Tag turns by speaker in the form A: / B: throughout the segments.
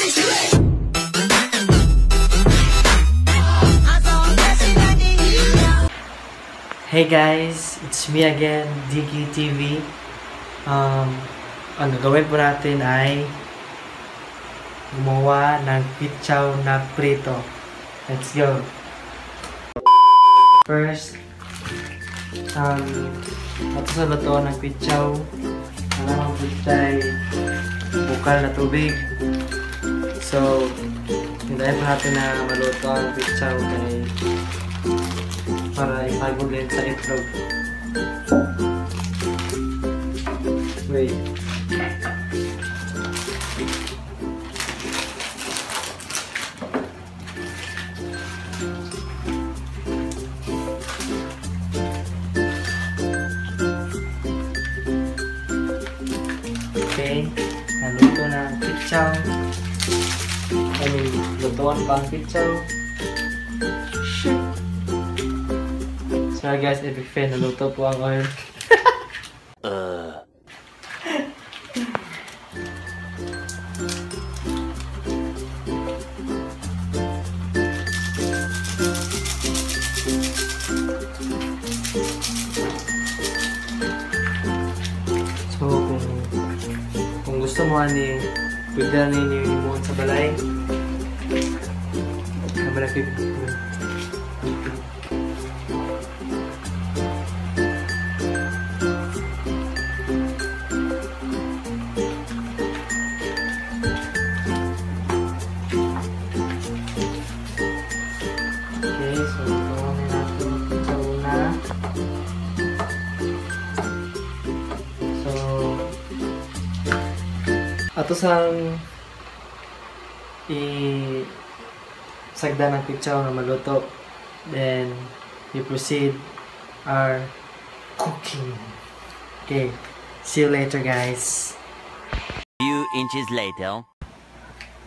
A: Hey guys, it's me again, Diggy TV. Ang gagawin po natin ay gumawa ng pichaw na prito. Let's go! First, ito sa luto ng pichaw. Kailangan po tayo bukal na tubig. So, hintayin po natin na maluto ang pichaw para ipagulin sa itlog. Wait. Okay, naluto na ang pichaw. Lutuan pa ang pichaw. Sorry guys, epic fail. Naluto po ang oil. So, kung gusto mo ani, pwede na ninyo sa balay. Sa balay pwede. Ato sang sagda ng pichaw na maluto. Then we proceed our cooking. Okay, see you later guys.
B: Few inches later.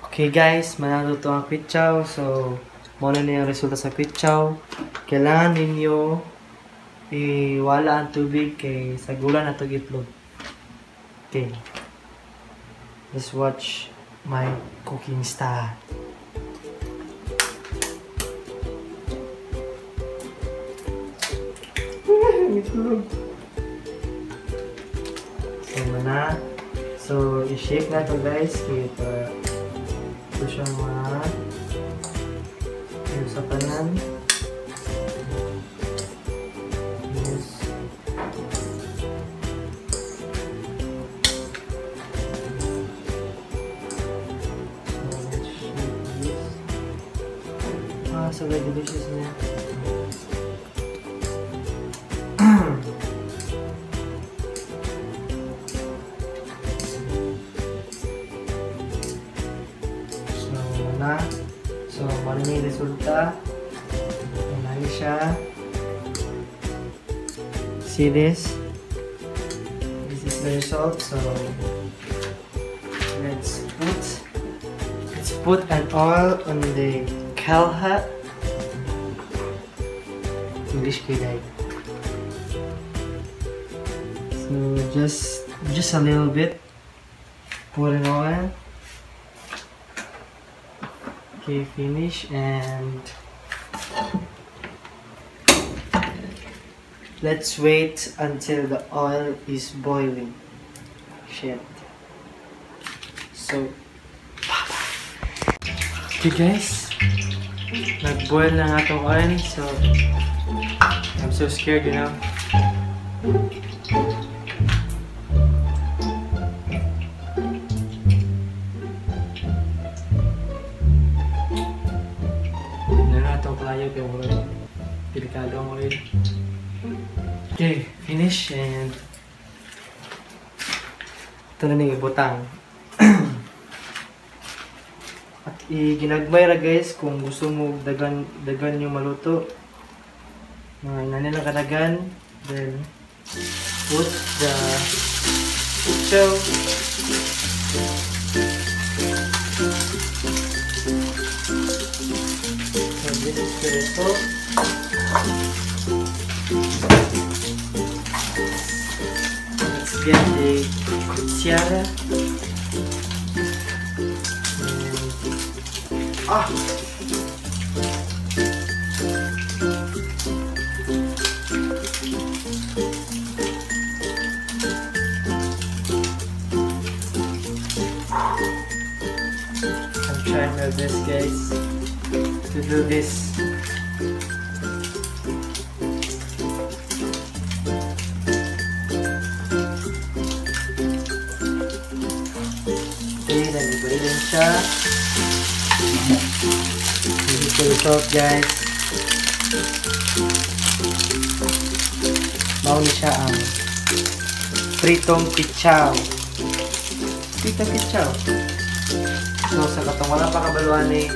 A: Okay guys, maluto ang pichaw. So, muna na yung resulta sa pichaw. Kailangan ninyo iwala ang tubig kay sagulan na itong itlog. Okay. Let's watch my cooking style. So, i-shake na ito guys. Kaya ito siya sa kanan. So very delicious niya. So, ano yung resulta? Ano siya? See this? This is the result. So, let's put an oil on the kalha. English kay. So just a little bit. Pour in oil. Okay, finish and let's wait until the oil is boiling. Shit. So okay guys, nag-boil na nga itong oil. So I'm so scared, you know. Itong kalayo kaya mo delikado ang oil. Okay, finish and ito na nang ibutang. At ginagmay ra guys kung gusto mo dagan yung maluto. Mga nila kadagan, then put the pichaw. So this is the result. Let's get the cuchara. And Ah! I'm trying my best, guys, to do this. Okay, nag-ibay din siya. This is the result, guys. Mauni siya ang pritong pichaw. Pritong pichaw. So, sa katong wala pa kabaluan eh,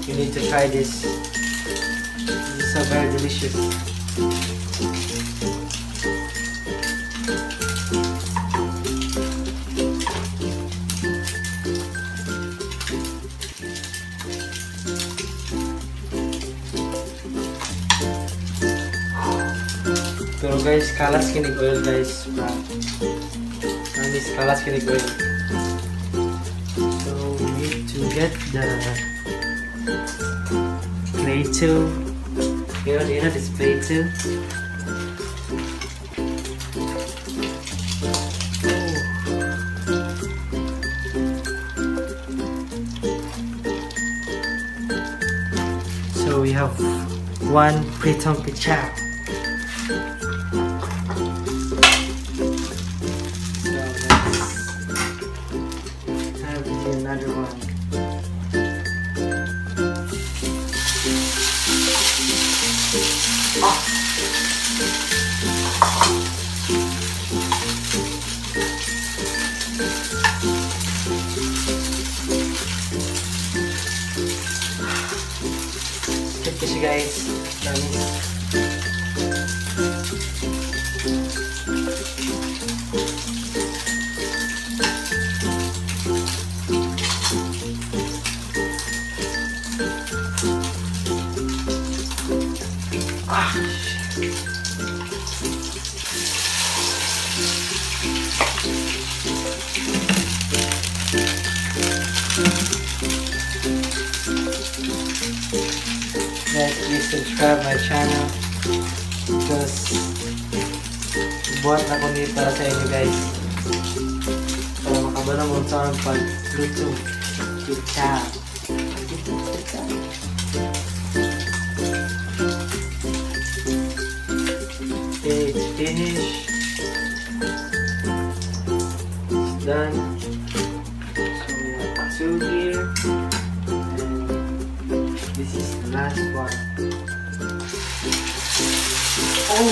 A: you need to try this. This is so very delicious. Pero guys, kalas kinig oil, guys. Promise, kalas kinig oil. So we need to get the plate too. You know this plate too. So we have one pritong pichaw. Another one. Oh. Check this, guys. Guys, please subscribe my channel because buhat na ko nito para sa inyo, guys, para makabala mo sa ang pag-luto. Pichaw. Okay, it's finished. It's done. So we have two here. This is the last one. Oh!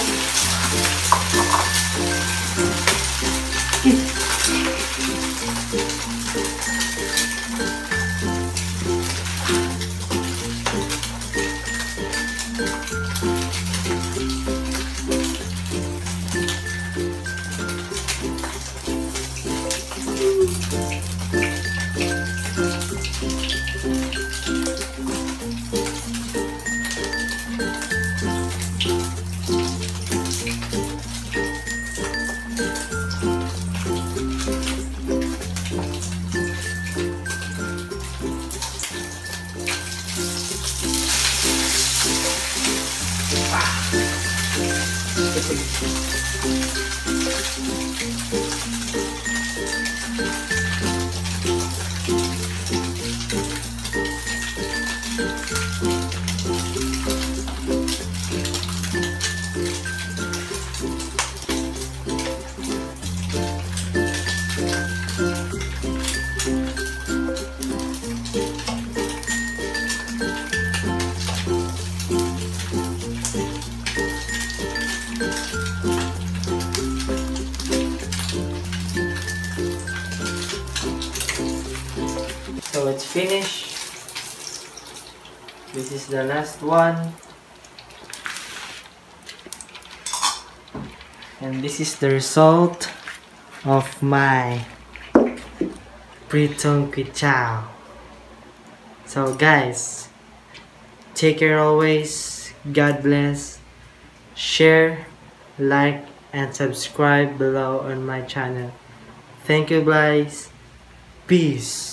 A: So it's finished. This is the last one. And this is the result of my pritong pichaw. So guys, take care always. God bless. Share, like, and subscribe below on my channel. Thank you guys. Peace.